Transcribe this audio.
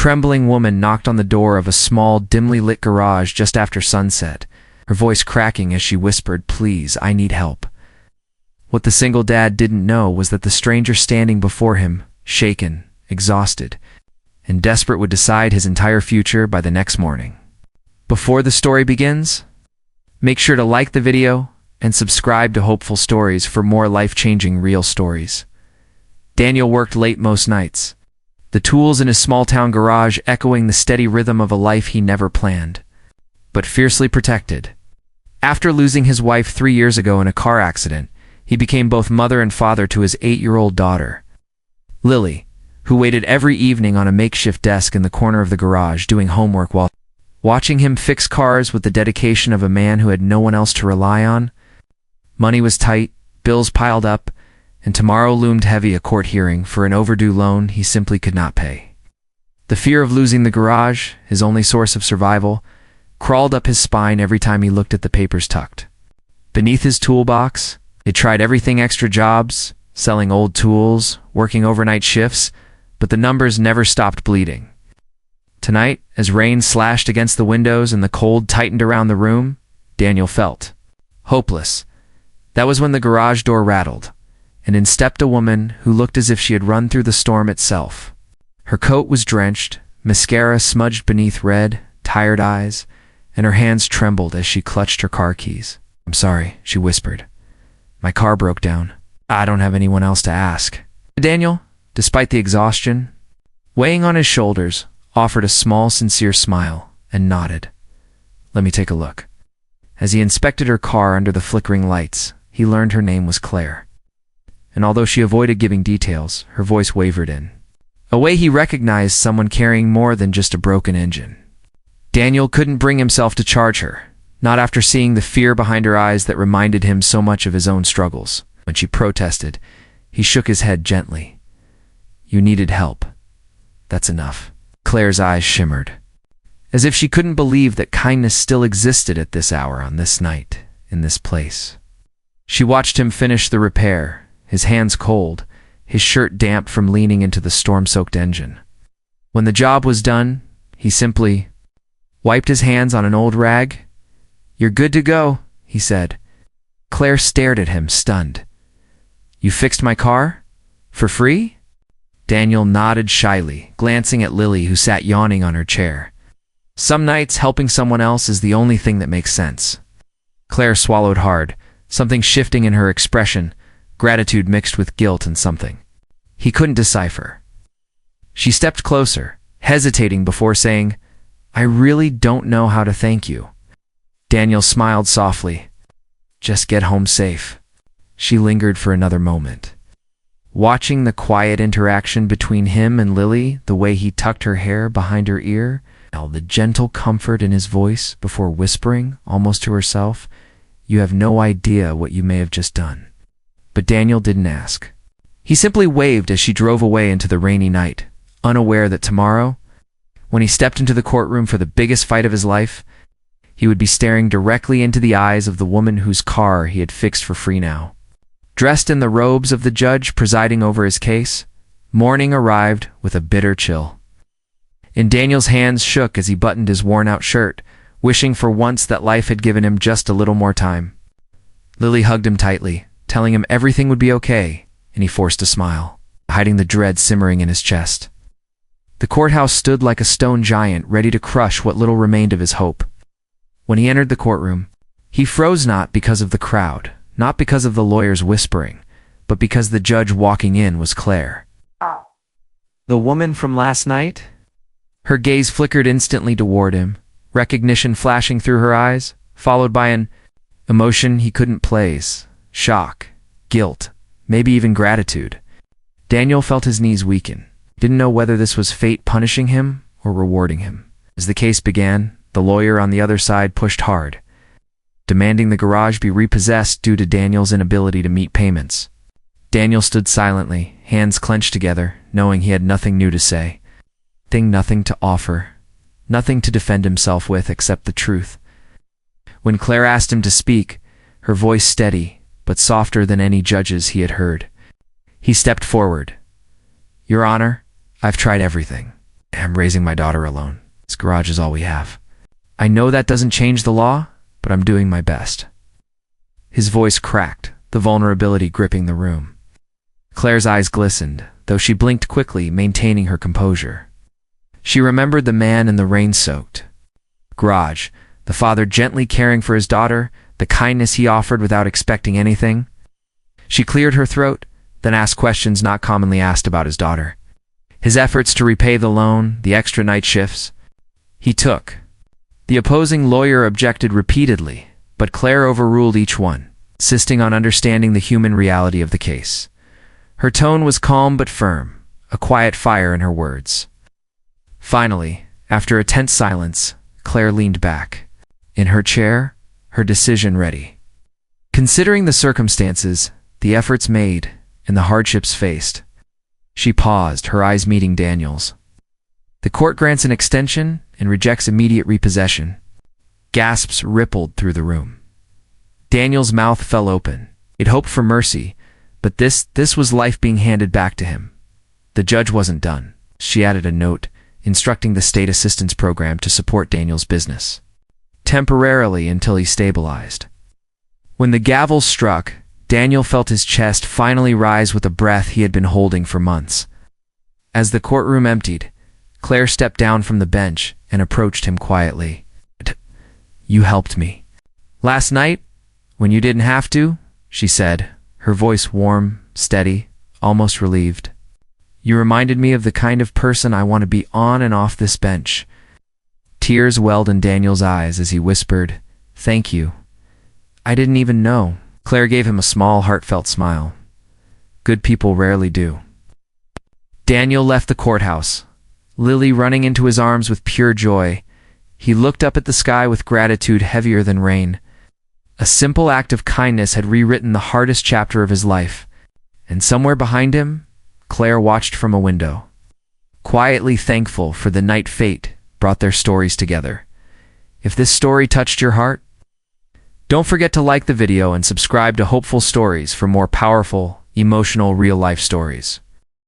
trembling woman knocked on the door of a small, dimly lit garage just after sunset, her voice cracking as she whispered, "Please, I need help." What the single dad didn't know was that the stranger standing before him, shaken, exhausted, and desperate, would decide his entire future by the next morning. Before the story begins, make sure to like the video and subscribe to Hopeful Stories for more life-changing real stories. Daniel worked late most nights, the tools in his small-town garage echoing the steady rhythm of a life he never planned, but fiercely protected. After losing his wife 3 years ago in a car accident, he became both mother and father to his 8-year-old daughter, Lily, who waited every evening on a makeshift desk in the corner of the garage doing homework while watching him fix cars with the dedication of a man who had no one else to rely on. Money was tight, bills piled up, and tomorrow loomed heavy, a court hearing for an overdue loan he simply could not pay. The fear of losing the garage, his only source of survival, crawled up his spine every time he looked at the papers tucked beneath his toolbox. He tried everything: extra jobs, selling old tools, working overnight shifts, but the numbers never stopped bleeding. Tonight, as rain slashed against the windows and the cold tightened around the room, Daniel felt hopeless. That was when the garage door rattled, and in stepped a woman who looked as if she had run through the storm itself. Her coat was drenched, mascara smudged beneath red, tired eyes, and her hands trembled as she clutched her car keys. "I'm sorry," she whispered. "My car broke down. I don't have anyone else to ask." Daniel, despite the exhaustion weighing on his shoulders, offered a small, sincere smile and nodded. "Let me take a look." As he inspected her car under the flickering lights, he learned her name was Claire. And although she avoided giving details, her voice wavered in a way he recognized someone carrying more than just a broken engine. Daniel couldn't bring himself to charge her, not after seeing the fear behind her eyes that reminded him so much of his own struggles. When she protested, he shook his head gently. "You needed help. That's enough." Claire's eyes shimmered, as if she couldn't believe that kindness still existed at this hour, on this night, in this place. She watched him finish the repair, his hands cold, his shirt damp from leaning into the storm-soaked engine. When the job was done, he simply wiped his hands on an old rag. "You're good to go," he said. Claire stared at him, stunned. "You fixed my car? For free?" Daniel nodded shyly, glancing at Lily, who sat yawning on her chair. Some nights, helping someone else is the only thing that makes sense. Claire swallowed hard, something shifting in her expression, gratitude mixed with guilt and something he couldn't decipher. She stepped closer, hesitating before saying, "I really don't know how to thank you." Daniel smiled softly. "Just get home safe." She lingered for another moment, watching the quiet interaction between him and Lily, the way he tucked her hair behind her ear, the gentle comfort in his voice before whispering, almost to herself, "You have no idea what you may have just done." But Daniel didn't ask. He simply waved as she drove away into the rainy night, unaware that tomorrow, when he stepped into the courtroom for the biggest fight of his life, he would be staring directly into the eyes of the woman whose car he had fixed for free now. Dressed in the robes of the judge presiding over his case, morning arrived with a bitter chill. And Daniel's hands shook as he buttoned his worn-out shirt, wishing for once that life had given him just a little more time. Lily hugged him tightly, telling him everything would be okay, and he forced a smile, hiding the dread simmering in his chest. The courthouse stood like a stone giant, ready to crush what little remained of his hope. When he entered the courtroom, he froze, not because of the crowd, not because of the lawyers whispering, but because the judge walking in was Claire. The woman from last night? Her gaze flickered instantly toward him, recognition flashing through her eyes, followed by an emotion he couldn't place: shock, guilt, maybe even gratitude. Daniel felt his knees weaken, didn't know whether this was fate punishing him or rewarding him. As the case began, the lawyer on the other side pushed hard, demanding the garage be repossessed due to Daniel's inability to meet payments. Daniel stood silently, hands clenched together, knowing he had nothing new to say. Nothing to offer, nothing to defend himself with except the truth. When Claire asked him to speak, her voice steady, but softer than any judge's he had heard, he stepped forward. "Your Honor, I've tried everything. I'm raising my daughter alone. This garage is all we have. I know that doesn't change the law, but I'm doing my best." His voice cracked, the vulnerability gripping the room. Claire's eyes glistened, though she blinked quickly, maintaining her composure. She remembered the man in the rain-soaked garage, the father gently caring for his daughter, the kindness he offered without expecting anything. She cleared her throat, then asked questions not commonly asked about his daughter. His efforts to repay the loan, the extra night shifts he took. The opposing lawyer objected repeatedly, but Claire overruled each one, insisting on understanding the human reality of the case. Her tone was calm but firm, a quiet fire in her words. Finally, after a tense silence, Claire leaned back, in her chair, her decision ready. Considering the circumstances, the efforts made, and the hardships faced, she paused, her eyes meeting Daniel's. The court grants an extension and rejects immediate repossession. Gasps rippled through the room. Daniel's mouth fell open. It hoped for mercy, but this was life being handed back to him. The judge wasn't done. She added a note, instructing the state assistance program to support Daniel's business temporarily until he stabilized. When the gavel struck, Daniel felt his chest finally rise with a breath he had been holding for months. As the courtroom emptied, Claire stepped down from the bench and approached him quietly. "You helped me last night, when you didn't have to," she said, her voice warm, steady, almost relieved. "You reminded me of the kind of person I want to be on and off this bench." Tears welled in Daniel's eyes as he whispered, "Thank you. I didn't even know." Claire gave him a small, heartfelt smile. Good people rarely do. Daniel left the courthouse, Lily running into his arms with pure joy. He looked up at the sky with gratitude heavier than rain. A simple act of kindness had rewritten the hardest chapter of his life, and somewhere behind him, Claire watched from a window, quietly thankful for the night fate brought their stories together. If this story touched your heart, don't forget to like the video and subscribe to Hopeful Stories for more powerful, emotional, real-life stories.